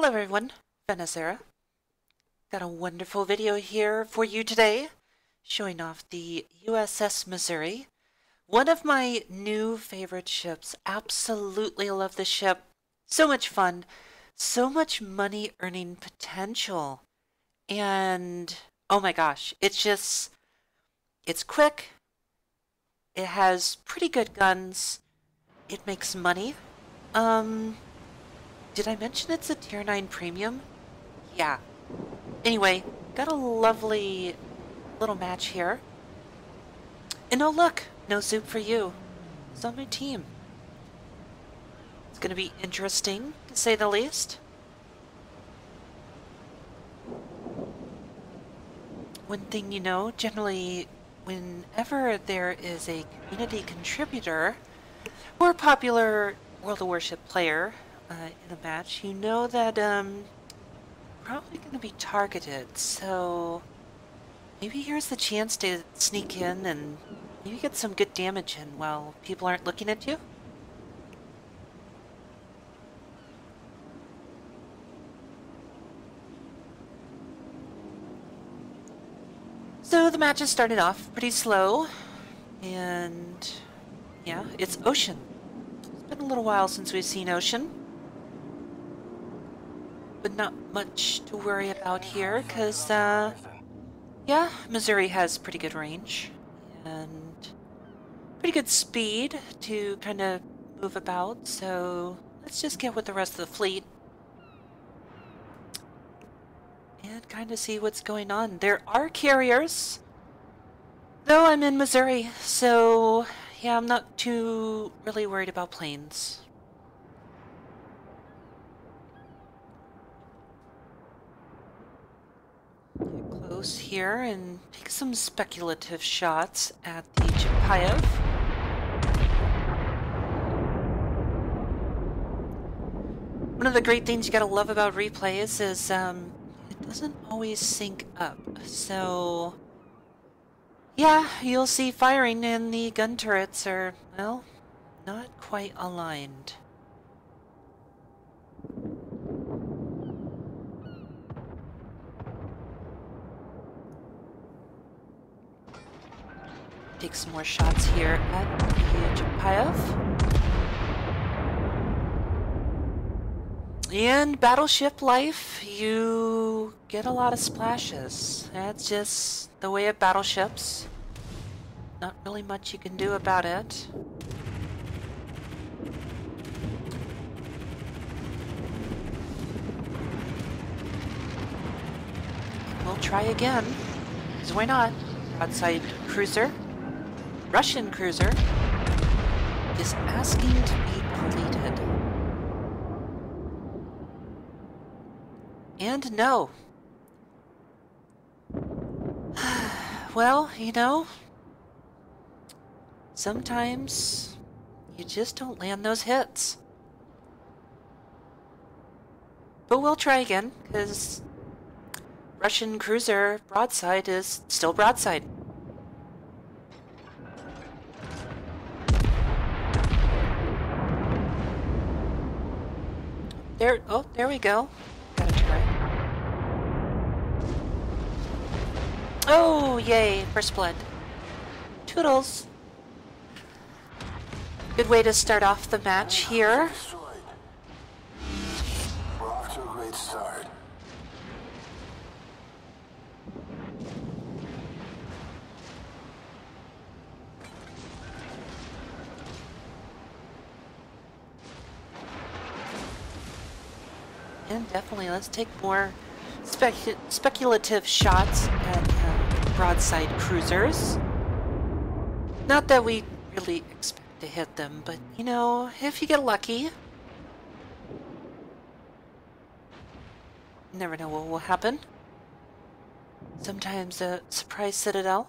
Hello everyone, Vanessa. Got a wonderful video here for you today, showing off the USS Missouri. One of my new favorite ships. Absolutely love this ship. So much fun, so much money earning potential. And oh my gosh, it's quick. It has pretty good guns. It makes money. Did I mention it's a tier 9 premium? Yeah. Anyway, got a lovely little match here. And oh look, NoZoup4 is on my team. It's going to be interesting, to say the least. One thing you know, generally, whenever there is a community contributor or a popular World of Warship player in a match, you know that probably going to be targeted. So maybe here's the chance to sneak in and maybe get some good damage in while people aren't looking at you. So the match has started off pretty slow, and yeah, it's Ocean. It's been a little while since we've seen Ocean, but not much to worry about here because, yeah, Missouri has pretty good range and pretty good speed to kind of move about, so let's just get with the rest of the fleet and kind of see what's going on. There are carriers, though I'm in Missouri, so yeah, I'm not too really worried about planes. Get close here and take some speculative shots at the Chapayev. One of the great things you gotta love about replays is it doesn't always sync up, so yeah, you'll see firing and the gun turrets are, well, not quite aligned. Take some more shots here at the Chapayev. In Battleship life, you get a lot of splashes. That's just the way of battleships. Not really much you can do about it. We'll try again, because why not? Broadside cruiser, Russian cruiser, is asking to be deleted. And no. Well, you know, sometimes you just don't land those hits. But we'll try again, because Russian cruiser broadside is still broadside. There, oh, there we go. Gotta try. Oh, yay, first blood. Toodles. Good way to start off the match here. We're off to a great start. And definitely, let's take more speculative shots at broadside cruisers. Not that we really expect to hit them, but you know, if you get lucky, you never know what will happen. Sometimes a surprise citadel.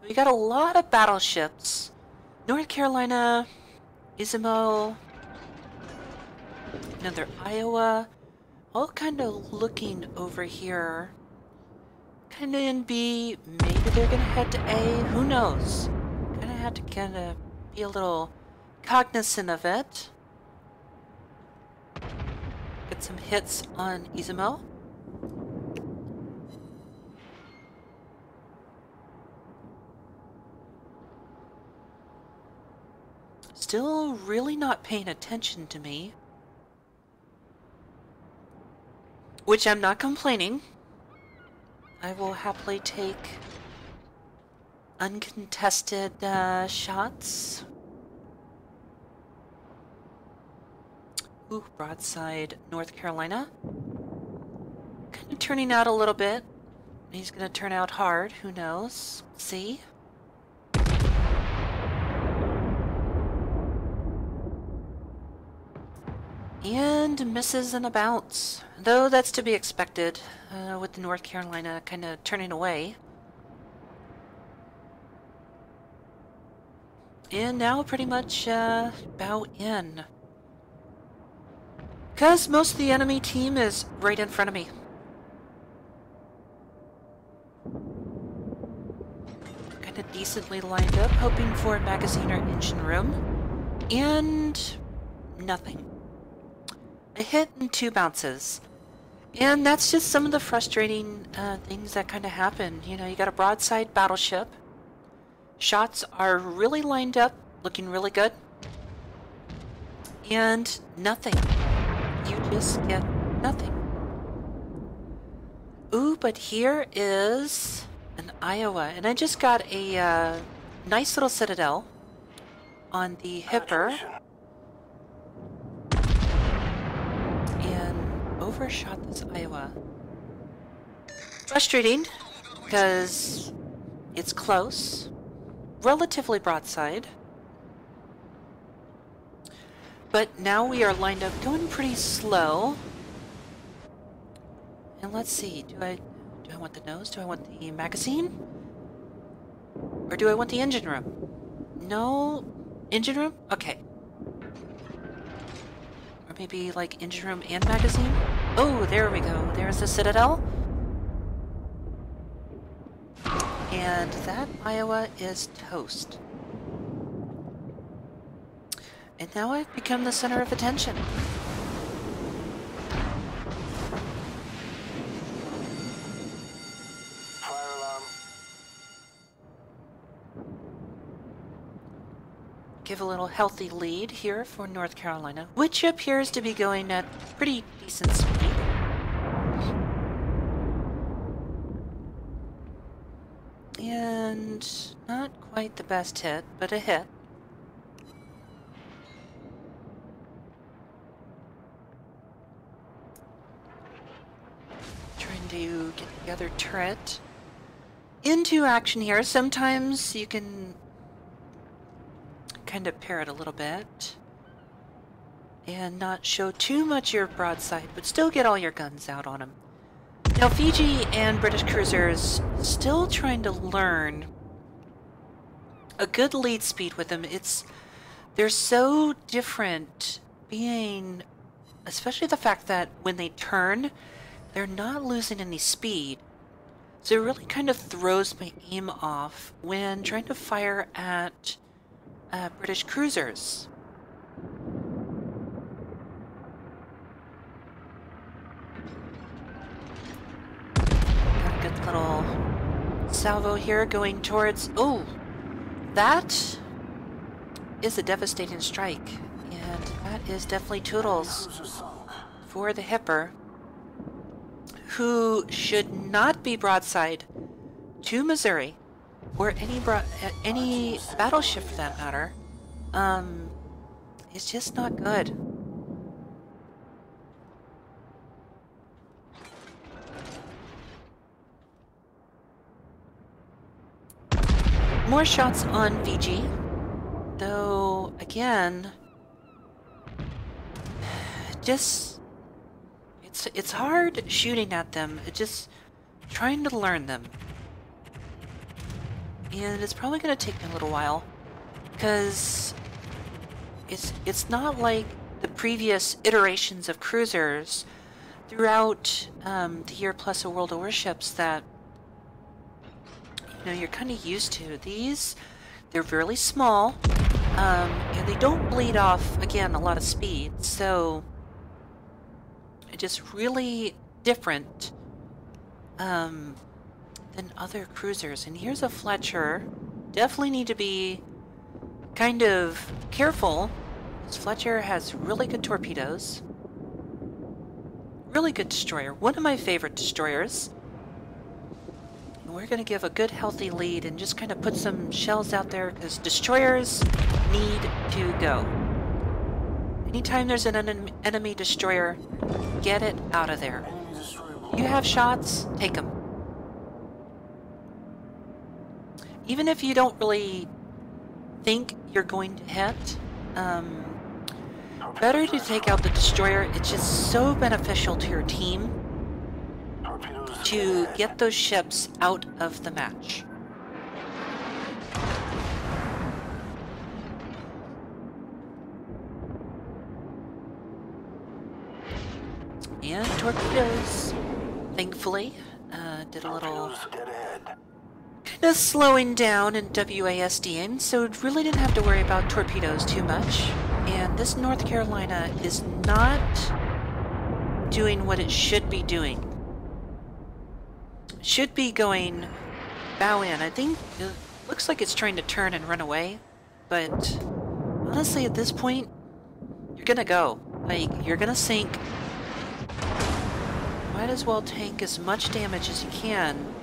We got a lot of battleships. North Carolina, Izumo, another Iowa, all kind of looking over here. Kind of in B, maybe they're going to head to A, who knows? Kind of have to kind of be a little cognizant of it. Get some hits on Izumo. Still really not paying attention to me. Which I'm not complaining. I will happily take uncontested shots. Ooh, broadside North Carolina. Kind of turning out a little bit. He's going to turn out hard. Who knows? See? And misses and a bounce. Though that's to be expected with the North Carolina kind of turning away. And now pretty much bow in. Because most of the enemy team is right in front of me. Kind of decently lined up, hoping for a magazine or engine room. And nothing. A hit and 2 bounces. And that's just some of the frustrating things that kind of happen. You know, you got a broadside battleship. Shots are really lined up, looking really good. And nothing. You just get nothing. Ooh, but here is an Iowa. And I just got a nice little citadel on the Hipper. And overshot this Iowa. Frustrating, because it's close. Relatively broadside. But now we are lined up going pretty slow. And let's see, do I want the nose? Do I want the magazine? Or do I want the engine room? No, engine room? Okay. Or maybe like engine room and magazine? Oh, there we go. There's the Citadel. And that Iowa is toast. And now I've become the center of attention. Fire alarm. Give a little healthy lead here for North Carolina, which appears to be going at pretty decent speed. And not quite the best hit, but a hit. Trying to get the other turret into action here. Sometimes you can kind of pair it a little bit and not show too much your broadside, but still get all your guns out on them. Now, Fiji and British cruisers still trying to learn a good lead speed with them. They're so different, being, especially the fact that when they turn, they're not losing any speed. So it really kind of throws my aim off when trying to fire at British cruisers. Got a good little salvo here going towards... Oh! That is a devastating strike. And that is definitely Toodles for the Hipper, who should not be broadside to Missouri, or any battleship for that matter. It's just not good. More shots on Fiji, though again, just it's hard shooting at them. It's just trying to learn them. And it's probably going to take me a little while, because it's not like the previous iterations of cruisers throughout the year plus a World of Warships that you're kind of used to. These, they're really small. And they don't bleed off, again, a lot of speed, so it's just really different than other cruisers. And here's a Fletcher. Definitely need to be kind of careful. This Fletcher has really good torpedoes. Really good destroyer. One of my favorite destroyers. And we're going to give a good healthy lead and just kind of put some shells out there because destroyers need to go. Anytime there's an enemy destroyer, get it out of there. You have shots, take them. Even if you don't really think you're going to hit, better to take out the destroyer. It's just so beneficial to your team to get those ships out of the match. And torpedoes, thankfully, did a little kind of slowing down in WASD, so really didn't have to worry about torpedoes too much. And this North Carolina is not doing what it should be doing. Should be going bow in. I think it looks like it's trying to turn and run away, but honestly at this point, you're gonna go. Like, you're gonna sink. Might as well tank as much damage as you can.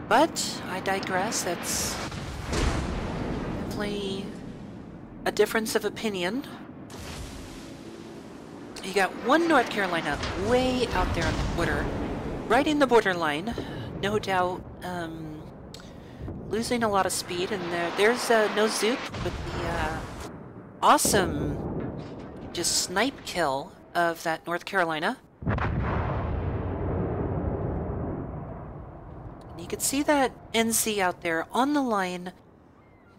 But I digress. That's definitely a difference of opinion. You got one North Carolina way out there on the border, right in the borderline. No doubt losing a lot of speed, and there's NoZoup with the awesome just snipe kill of that North Carolina. And you can see that NC out there on the line,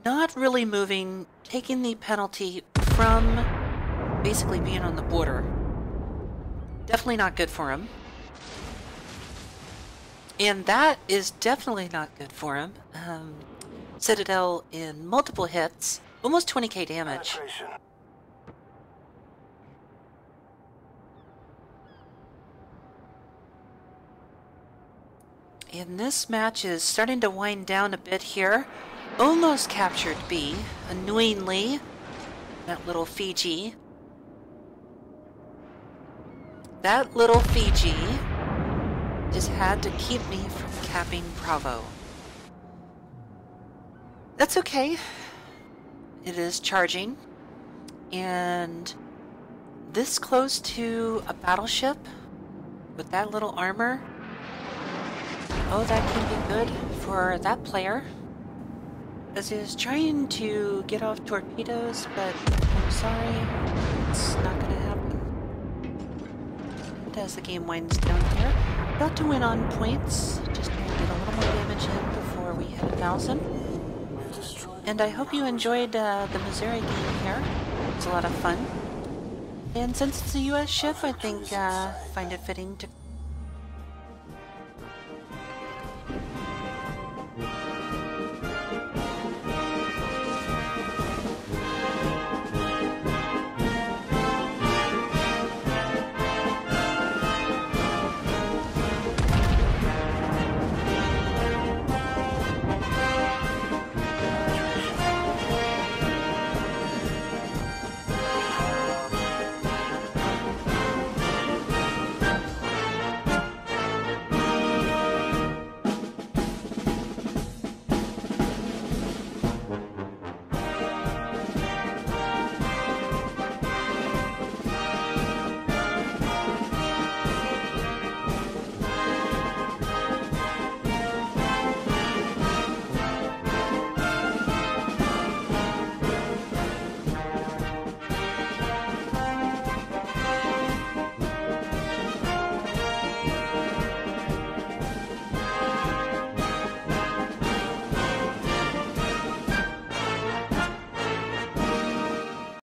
not really moving, taking the penalty from basically being on the border. Definitely not good for him. And that is definitely not good for him. Citadel in multiple hits, almost 20k damage. And this match is starting to wind down a bit here. Almost captured B, annoyingly. That little Fiji. That little Fiji just had to keep me from capping Bravo. That's okay. It is charging. And this close to a battleship with that little armor, oh, that can be good for that player. As he is trying to get off torpedoes, but I'm sorry, it's not going to happen. And as the game winds down here, about to win on points. Just trying to get a little more damage in before we hit 1,000. And I hope you enjoyed the Missouri game here. It's a lot of fun. And since it's a US ship, I think find it fitting to